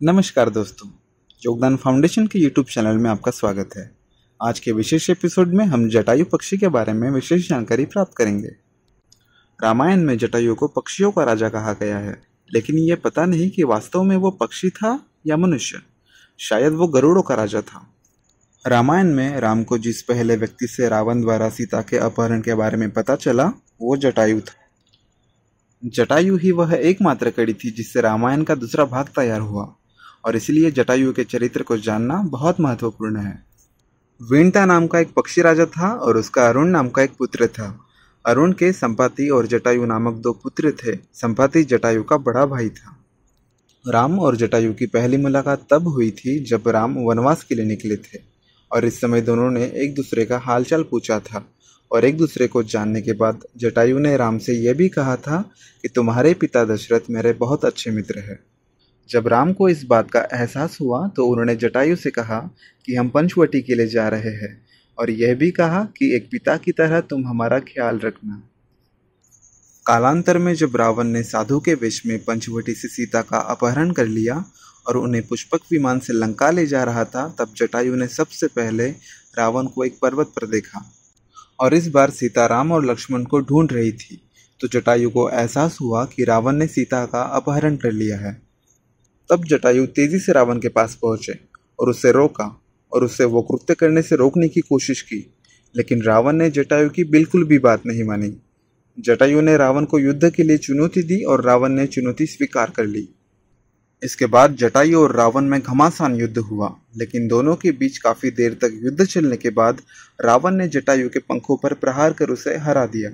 नमस्कार दोस्तों, योगदान फाउंडेशन के यूट्यूब चैनल में आपका स्वागत है। आज के विशेष एपिसोड में हम जटायु पक्षी के बारे में विशेष जानकारी प्राप्त करेंगे। रामायण में जटायु को पक्षियों का राजा कहा गया है, लेकिन ये पता नहीं कि वास्तव में वो पक्षी था या मनुष्य। शायद वो गरुड़ों का राजा था। रामायण में राम को जिस पहले व्यक्ति से रावण द्वारा सीता के अपहरण के बारे में पता चला वो जटायु था। जटायु ही वह एकमात्र कड़ी थी जिससे रामायण का दूसरा भाग तैयार हुआ, और इसलिए जटायु के चरित्र को जानना बहुत महत्वपूर्ण है। विंटा नाम का एक पक्षी राजा था और उसका अरुण नाम का एक पुत्र था। अरुण के संपाति और जटायु नामक 2 पुत्र थे। संपाति जटायु का बड़ा भाई था। राम और जटायु की पहली मुलाकात तब हुई थी जब राम वनवास के लिए निकले थे, और इस समय दोनों ने एक दूसरे का हालचाल पूछा था। और एक दूसरे को जानने के बाद जटायु ने राम से यह भी कहा था कि तुम्हारे पिता दशरथ मेरे बहुत अच्छे मित्र हैं। जब राम को इस बात का एहसास हुआ तो उन्होंने जटायु से कहा कि हम पंचवटी के लिए जा रहे हैं, और यह भी कहा कि एक पिता की तरह तुम हमारा ख्याल रखना। कालांतर में जब रावण ने साधु के वेश में पंचवटी से सीता का अपहरण कर लिया और उन्हें पुष्पक विमान से लंका ले जा रहा था, तब जटायु ने सबसे पहले रावण को एक पर्वत पर देखा, और इस बार सीता राम और लक्ष्मण को ढूंढ रही थी। तो जटायु को एहसास हुआ कि रावण ने सीता का अपहरण कर लिया है। तब जटायु तेजी से रावण के पास पहुंचे और उसे रोका और उसे वो कृत्य करने से रोकने की कोशिश की, लेकिन रावण ने जटायु की बिल्कुल भी बात नहीं मानी। जटायु ने रावण को युद्ध के लिए चुनौती दी और रावण ने चुनौती स्वीकार कर ली। इसके बाद जटायु और रावण में घमासान युद्ध हुआ, लेकिन दोनों के बीच काफी देर तक युद्ध चलने के बाद रावण ने जटायु के पंखों पर प्रहार कर उसे हरा दिया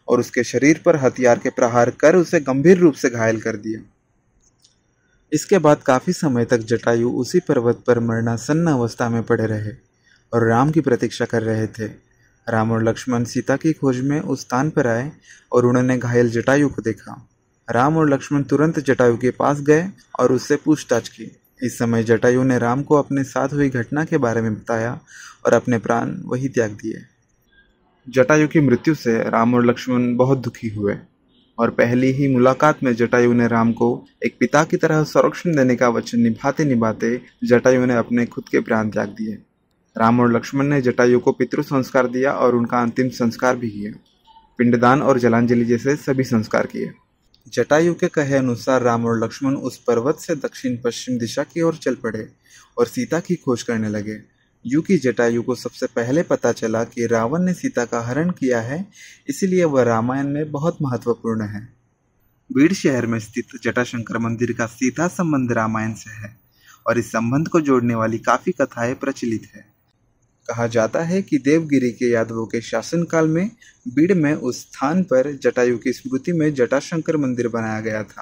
और उसके शरीर पर हथियार के प्रहार कर उसे गंभीर रूप से घायल कर दिया। इसके बाद काफी समय तक जटायु उसी पर्वत पर मरणासन्न अवस्था में पड़े रहे और राम की प्रतीक्षा कर रहे थे। राम और लक्ष्मण सीता की खोज में उस स्थान पर आए और उन्होंने घायल जटायु को देखा। राम और लक्ष्मण तुरंत जटायु के पास गए और उससे पूछताछ की। इस समय जटायु ने राम को अपने साथ हुई घटना के बारे में बताया और अपने प्राण वही त्याग दिए। जटायु की मृत्यु से राम और लक्ष्मण बहुत दुखी हुए, और पहली ही मुलाकात में जटायु ने राम को एक पिता की तरह संरक्षण देने का वचन निभाते निभाते जटायु ने अपने खुद के प्राण त्याग दिए। राम और लक्ष्मण ने जटायु को पितृ संस्कार दिया और उनका अंतिम संस्कार भी किया। पिंडदान और जलांजलि जैसे सभी संस्कार किए। जटायु के कहे अनुसार राम और लक्ष्मण उस पर्वत से दक्षिण पश्चिम दिशा की ओर चल पड़े और सीता की खोज करने लगे। यूं कि जटायु को सबसे पहले पता चला कि रावण ने सीता का हरण किया है, इसलिए वह रामायण में बहुत महत्वपूर्ण है। बीड़ शहर में स्थित जटाशंकर मंदिर का सीधा संबंध रामायण से है, और इस संबंध को जोड़ने वाली काफी कथाएं प्रचलित है। कहा जाता है कि देवगिरी के यादवों के शासनकाल में बीड़ में उस स्थान पर जटायु की स्मृति में जटाशंकर मंदिर बनाया गया था।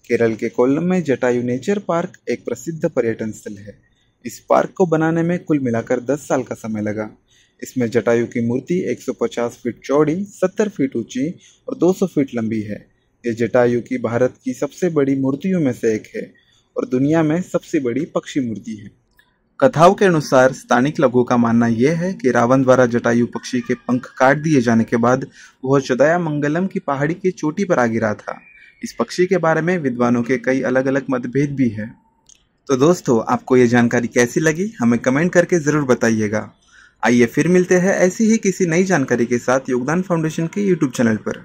केरल के कोल्लम में जटायु नेचर पार्क एक प्रसिद्ध पर्यटन स्थल है। इस पार्क को बनाने में कुल मिलाकर 10 साल का समय लगा। इसमें जटायु की मूर्ति 150 फीट चौड़ी, 70 फीट ऊंची और 200 फीट लंबी है। ये जटायु की भारत की सबसे बड़ी मूर्तियों में से एक है और दुनिया में सबसे बड़ी पक्षी मूर्ति है। कथाओं के अनुसार स्थानिक लोगों का मानना यह है कि रावण द्वारा जटायु पक्षी के पंख काट दिए जाने के बाद वह चोदयामंगलम की पहाड़ी की चोटी पर आ गिरा था। इस पक्षी के बारे में विद्वानों के कई अलग अलग मतभेद भी है। तो दोस्तों, आपको ये जानकारी कैसी लगी हमें कमेंट करके ज़रूर बताइएगा। आइए फिर मिलते हैं ऐसी ही किसी नई जानकारी के साथ योगदान फाउंडेशन के यूट्यूब चैनल पर।